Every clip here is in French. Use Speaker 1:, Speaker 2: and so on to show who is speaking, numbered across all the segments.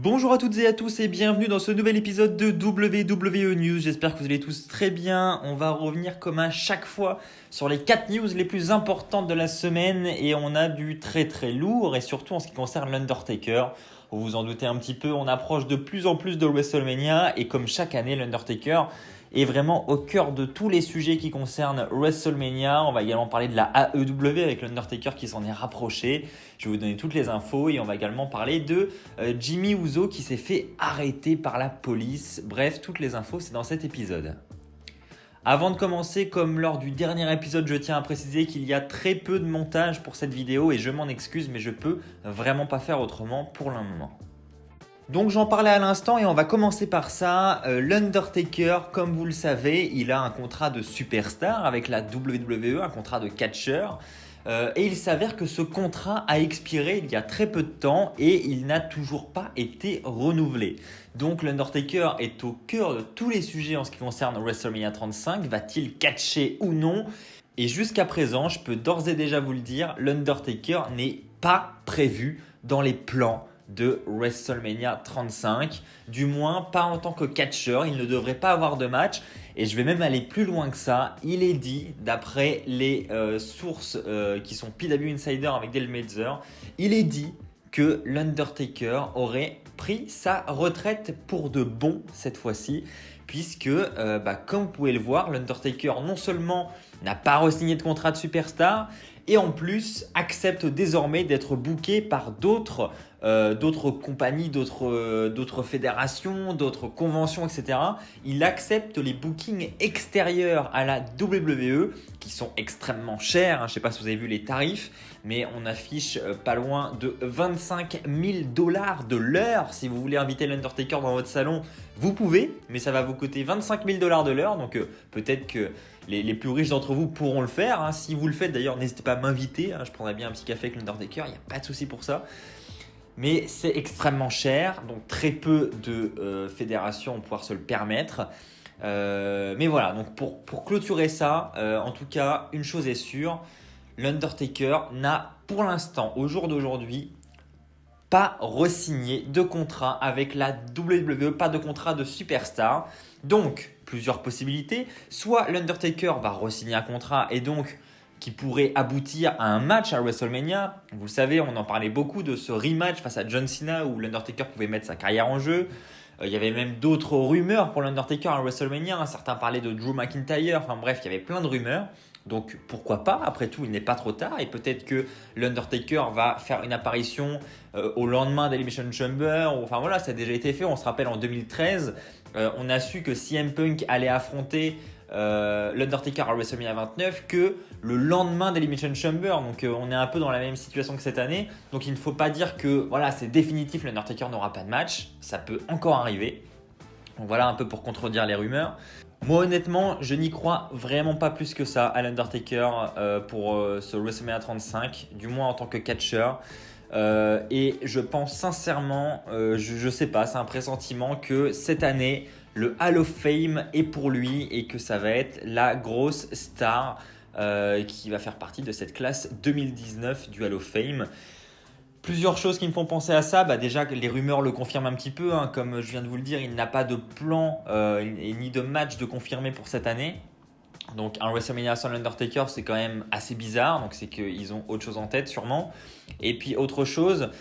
Speaker 1: Bonjour à toutes et à tous et bienvenue dans ce nouvel épisode de WWE News. J'espère que vous allez tous très bien. On va revenir comme à chaque fois sur les 4 news les plus importantes de la semaine et on a du très très lourd et surtout en ce qui concerne l'Undertaker. Vous vous en doutez un petit peu, on approche de plus en plus de WrestleMania et comme chaque année, l'Undertaker est vraiment au cœur de tous les sujets qui concernent WrestleMania. On va également parler de la AEW avec l'Undertaker qui s'en est rapproché. Je vais vous donner toutes les infos et on va également parler de Jimmy Uso qui s'est fait arrêter par la police. Bref, toutes les infos, c'est dans cet épisode. Avant de commencer, comme lors du dernier épisode, je tiens à préciser qu'il y a très peu de montage pour cette vidéo et je m'en excuse, mais je peux vraiment pas faire autrement pour le moment. Donc j'en parlais à l'instant et on va commencer par ça. L'Undertaker, comme vous le savez, il a un contrat de superstar avec la WWE, un contrat de catcheur. Et il s'avère que ce contrat a expiré il y a très peu de temps et il n'a toujours pas été renouvelé. Donc l'Undertaker est au cœur de tous les sujets en ce qui concerne WrestleMania 35. Va-t-il catcher ou non ? Et jusqu'à présent, je peux d'ores et déjà vous le dire, l'Undertaker n'est pas prévu dans les plans de WrestleMania 35, du moins pas en tant que catcheur, il ne devrait pas avoir de match et je vais même aller plus loin que ça, il est dit d'après les sources qui sont PW Insider avec Dale Meltzer, il est dit que l'Undertaker aurait pris sa retraite pour de bon cette fois-ci puisque comme vous pouvez le voir, l'Undertaker non seulement n'a pas re-signé de contrat de superstar et en plus accepte désormais d'être booké par d'autres compagnies, d'autres fédérations, d'autres conventions, etc. Il accepte les bookings extérieurs à la WWE qui sont extrêmement chers. Je ne sais pas si vous avez vu les tarifs, mais on affiche pas loin de 25 000 $ de l'heure. Si vous voulez inviter l'Undertaker dans votre salon, vous pouvez, mais ça va vous coûter 25 000 $ de l'heure. Donc peut-être que les plus riches d'entre vous pourront le faire. Si vous le faites d'ailleurs, n'hésitez pas à m'inviter. Je prendrai bien un petit café avec l'Undertaker, il n'y a pas de souci pour ça. Mais c'est extrêmement cher, donc très peu de fédérations vont pouvoir se le permettre. Mais voilà, donc pour clôturer ça, en tout cas, une chose est sûre, l'Undertaker n'a pour l'instant, au jour d'aujourd'hui, pas re-signé de contrat avec la WWE, pas de contrat de superstar. Donc, plusieurs possibilités. Soit l'Undertaker va re-signer un contrat et donc qui pourrait aboutir à un match à WrestleMania. Vous le savez, on en parlait beaucoup de ce rematch face à John Cena où l'Undertaker pouvait mettre sa carrière en jeu. Il y avait même d'autres rumeurs pour l'Undertaker à WrestleMania. Certains parlaient de Drew McIntyre. Enfin bref, il y avait plein de rumeurs. Donc pourquoi pas, après tout il n'est pas trop tard et peut-être que l'Undertaker va faire une apparition au lendemain d'Elimination Chamber, enfin voilà, ça a déjà été fait, on se rappelle en 2013, on a su que CM Punk allait affronter l'Undertaker à WrestleMania 29 que le lendemain d'Elimination Chamber, donc on est un peu dans la même situation que cette année, donc il ne faut pas dire que voilà c'est définitif, l'Undertaker n'aura pas de match, ça peut encore arriver, donc voilà un peu pour contredire les rumeurs. Moi honnêtement, je n'y crois vraiment pas plus que ça à l'Undertaker pour ce WrestleMania 35, du moins en tant que catcheur. Et je pense sincèrement, je sais pas, c'est un pressentiment que cette année, le Hall of Fame est pour lui et que ça va être la grosse star qui va faire partie de cette classe 2019 du Hall of Fame. Plusieurs choses qui me font penser à ça. Déjà, les rumeurs le confirment un petit peu. Comme je viens de vous le dire, il n'a pas de plan et ni de match de confirmé pour cette année. Donc un WrestleMania sans l'Undertaker, c'est quand même assez bizarre. Donc c'est qu'ils ont autre chose en tête sûrement. Et puis autre chose,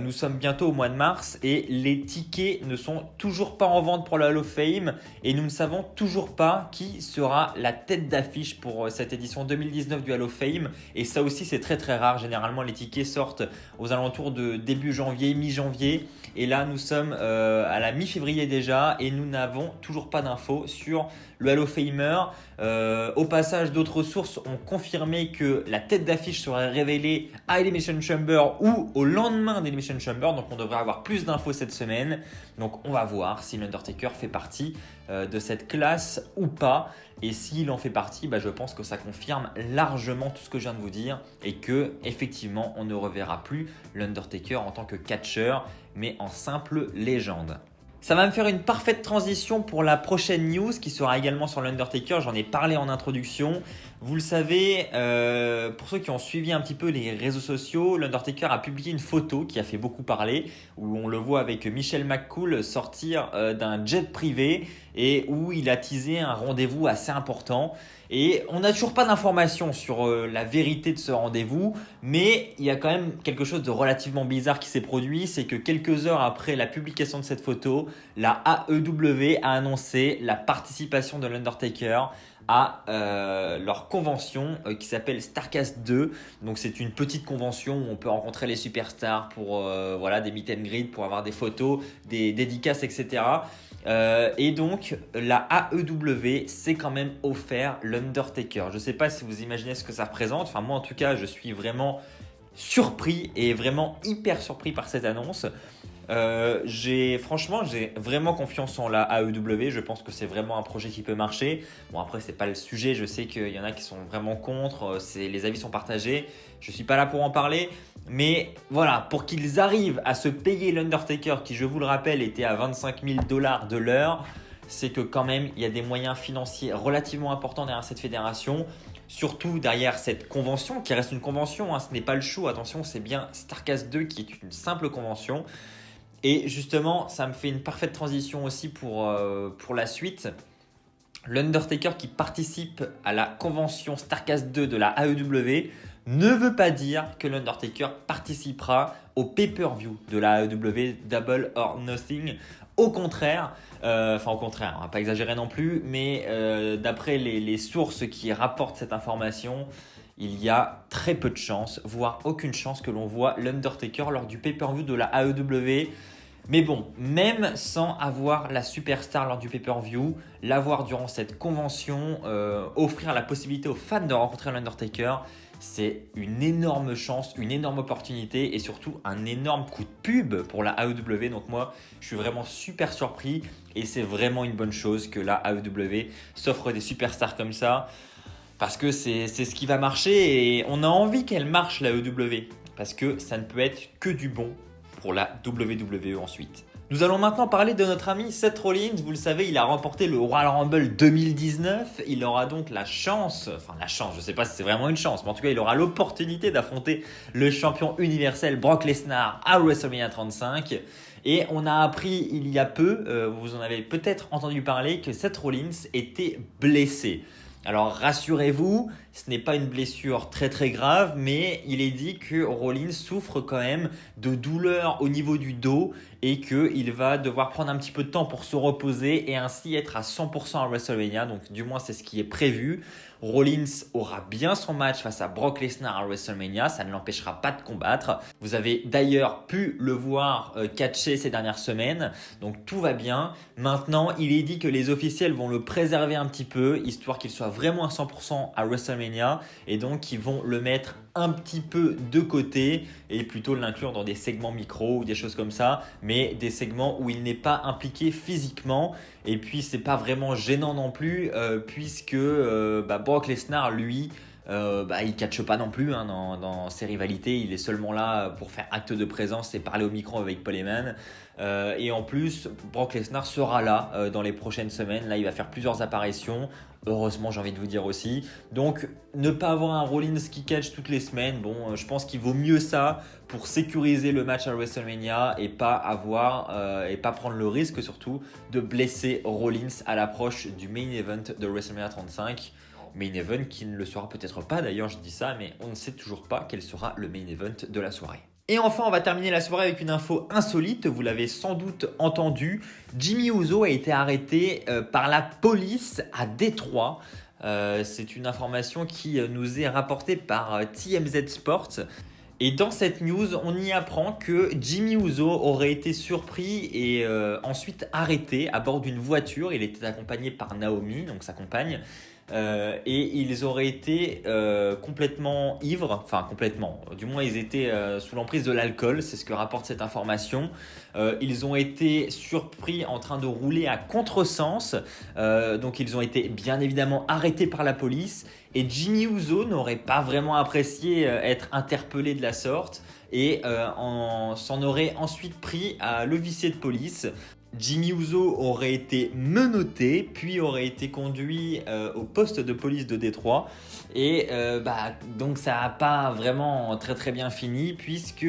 Speaker 1: nous sommes bientôt au mois de mars et les tickets ne sont toujours pas en vente pour le Hall of Fame. Et nous ne savons toujours pas qui sera la tête d'affiche pour cette édition 2019 du Hall of Fame. Et ça aussi c'est très très rare. Généralement les tickets sortent aux alentours de début janvier, mi-janvier. Et là nous sommes à la mi-février déjà et nous n'avons toujours pas d'infos sur le Hall of Famer. Au passage, d'autres sources ont confirmé que la tête d'affiche serait révélée à Elimination Chamber ou au lendemain d'Elimination Chamber. Donc on devrait avoir plus d'infos cette semaine. Donc on va voir si l'Undertaker fait partie de cette classe ou pas. Et s'il en fait partie, je pense que ça confirme largement tout ce que je viens de vous dire et que effectivement on ne reverra plus l'Undertaker en tant que catcheur mais en simple légende. Ça va me faire une parfaite transition pour la prochaine news qui sera également sur l'Undertaker. J'en ai parlé en introduction. Vous le savez, pour ceux qui ont suivi un petit peu les réseaux sociaux, l'Undertaker a publié une photo qui a fait beaucoup parler, où on le voit avec Michelle McCool sortir d'un jet privé et où il a teasé un rendez-vous assez important. Et on n'a toujours pas d'informations sur la vérité de ce rendez-vous, mais il y a quand même quelque chose de relativement bizarre qui s'est produit, c'est que quelques heures après la publication de cette photo, la AEW a annoncé la participation de l'Undertaker à leur convention qui s'appelle Starrcast 2. Donc c'est une petite convention où on peut rencontrer les superstars pour voilà, des meet and greet, pour avoir des photos, des dédicaces, etc. Et donc la AEW s'est quand même offert l'Undertaker. Je ne sais pas si vous imaginez ce que ça représente. Enfin moi en tout cas je suis vraiment surpris et vraiment hyper surpris par cette annonce. Franchement, j'ai vraiment confiance en la AEW. Je pense que c'est vraiment un projet qui peut marcher. Bon, après, c'est pas le sujet. Je sais qu'il y en a qui sont vraiment contre. Les avis sont partagés. Je suis pas là pour en parler. Mais voilà, pour qu'ils arrivent à se payer l'Undertaker, qui, je vous le rappelle, était à 25 000 $ de l'heure, c'est que quand même, il y a des moyens financiers relativement importants derrière cette fédération. Surtout derrière cette convention, qui reste une convention. Ce n'est pas le show. Attention, c'est bien Starrcast 2 qui est une simple convention. Et justement, ça me fait une parfaite transition aussi pour la suite. L'Undertaker qui participe à la convention Starrcast 2 de la AEW ne veut pas dire que l'Undertaker participera au pay-per-view de la AEW Double or Nothing. Au contraire, on ne va pas exagérer non plus, mais d'après les sources qui rapportent cette information, il y a très peu de chances, voire aucune chance que l'on voit l'Undertaker lors du pay-per-view de la AEW. Mais bon, même sans avoir la superstar lors du pay-per-view, l'avoir durant cette convention, offrir la possibilité aux fans de rencontrer l'Undertaker, c'est une énorme chance, une énorme opportunité et surtout un énorme coup de pub pour la AEW. Donc moi, je suis vraiment super surpris et c'est vraiment une bonne chose que la AEW s'offre des superstars comme ça. Parce que c'est ce qui va marcher et on a envie qu'elle marche la AEW. Parce que ça ne peut être que du bon pour la WWE ensuite. Nous allons maintenant parler de notre ami Seth Rollins. Vous le savez, il a remporté le Royal Rumble 2019. Il aura donc la chance, je ne sais pas si c'est vraiment une chance, mais en tout cas, il aura l'opportunité d'affronter le champion universel Brock Lesnar à WrestleMania 35. Et on a appris il y a peu, vous en avez peut-être entendu parler, que Seth Rollins était blessé. Alors rassurez-vous, ce n'est pas une blessure très très grave, mais il est dit que Rollins souffre quand même de douleurs au niveau du dos et qu'il va devoir prendre un petit peu de temps pour se reposer et ainsi être à 100% à WrestleMania. Donc du moins c'est ce qui est prévu. Rollins aura bien son match face à Brock Lesnar à WrestleMania, ça ne l'empêchera pas de combattre. Vous avez d'ailleurs pu le voir catcher ces dernières semaines, donc tout va bien. Maintenant, il est dit que les officiels vont le préserver un petit peu, histoire qu'il soit vraiment à 100% à WrestleMania, et donc ils vont le mettre un petit peu de côté et plutôt l'inclure dans des segments micro ou des choses comme ça, mais des segments où il n'est pas impliqué physiquement. Et puis c'est pas vraiment gênant non plus puisque Brock Lesnar lui il catche pas non plus dans ses rivalités, il est seulement là pour faire acte de présence et parler au micro avec Paul Heyman. Et en plus Brock Lesnar sera là dans les prochaines semaines, là il va faire plusieurs apparitions. Heureusement, j'ai envie de vous dire aussi. Donc, ne pas avoir un Rollins qui catch toutes les semaines, je pense qu'il vaut mieux ça pour sécuriser le match à WrestleMania et pas prendre le risque surtout de blesser Rollins à l'approche du main event de WrestleMania 35. Main event qui ne le sera peut-être pas, d'ailleurs je dis ça, mais on ne sait toujours pas quel sera le main event de la soirée. Et enfin, on va terminer la soirée avec une info insolite, vous l'avez sans doute entendu. Jimmy Uso a été arrêté par la police à Détroit. C'est une information qui nous est rapportée par TMZ Sports. Et dans cette news, on y apprend que Jimmy Uso aurait été surpris et ensuite arrêté à bord d'une voiture. Il était accompagné par Naomi, donc sa compagne. Et ils auraient été complètement ivres, enfin complètement, du moins ils étaient sous l'emprise de l'alcool, c'est ce que rapporte cette information. Ils ont été surpris en train de rouler à contresens, donc ils ont été bien évidemment arrêtés par la police et Jimmy Uso n'aurait pas vraiment apprécié être interpellé de la sorte et s'en aurait ensuite pris à l'officier de police. Jimmy Uso aurait été menotté, puis aurait été conduit au poste de police de Détroit. Et donc ça n'a pas vraiment très bien fini, puisque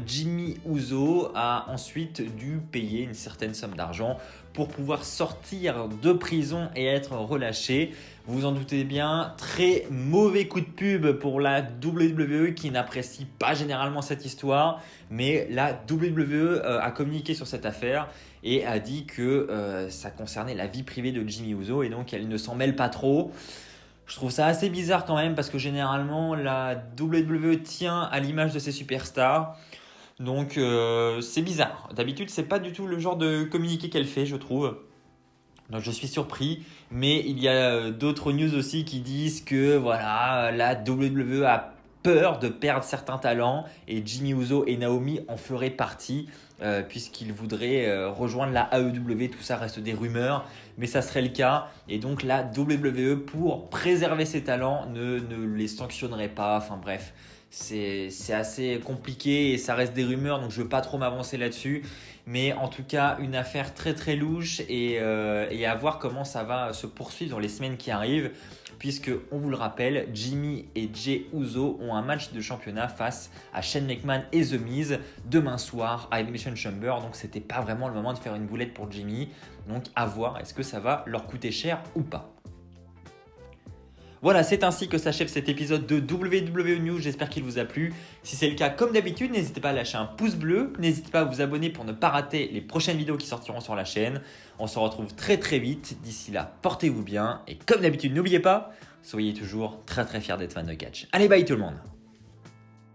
Speaker 1: Jimmy Uso a ensuite dû payer une certaine somme d'argent pour pouvoir sortir de prison et être relâché. Vous vous en doutez bien, très mauvais coup de pub pour la WWE qui n'apprécie pas généralement cette histoire, mais la WWE a communiqué sur cette affaire et a dit que ça concernait la vie privée de Jimmy Uso et donc elle ne s'en mêle pas trop. Je trouve ça assez bizarre quand même parce que généralement la WWE tient à l'image de ses superstars. Donc c'est bizarre. D'habitude, c'est pas du tout le genre de communiqué qu'elle fait, je trouve. Donc je suis surpris, mais il y a d'autres news aussi qui disent que voilà, la WWE a peur de perdre certains talents et Jimmy Uso et Naomi en feraient partie puisqu'ils voudraient rejoindre la AEW. Tout ça reste des rumeurs, mais ça serait le cas. Et donc la WWE, pour préserver ses talents, ne les sanctionnerait pas. Enfin bref, c'est assez compliqué et ça reste des rumeurs, donc je ne veux pas trop m'avancer là-dessus. Mais en tout cas, une affaire très louche et à voir comment ça va se poursuivre dans les semaines qui arrivent. Puisque, on vous le rappelle, Jimmy et Jey Uso ont un match de championnat face à Shane McMahon et The Miz demain soir à Elimination Chamber. Donc, c'était pas vraiment le moment de faire une boulette pour Jimmy. Donc, à voir, est-ce que ça va leur coûter cher ou pas? Voilà, c'est ainsi que s'achève cet épisode de WWE News, j'espère qu'il vous a plu. Si c'est le cas, comme d'habitude, n'hésitez pas à lâcher un pouce bleu, n'hésitez pas à vous abonner pour ne pas rater les prochaines vidéos qui sortiront sur la chaîne. On se retrouve très vite, d'ici là, portez-vous bien et comme d'habitude, n'oubliez pas, soyez toujours très fiers d'être fan de catch. Allez, bye tout le monde!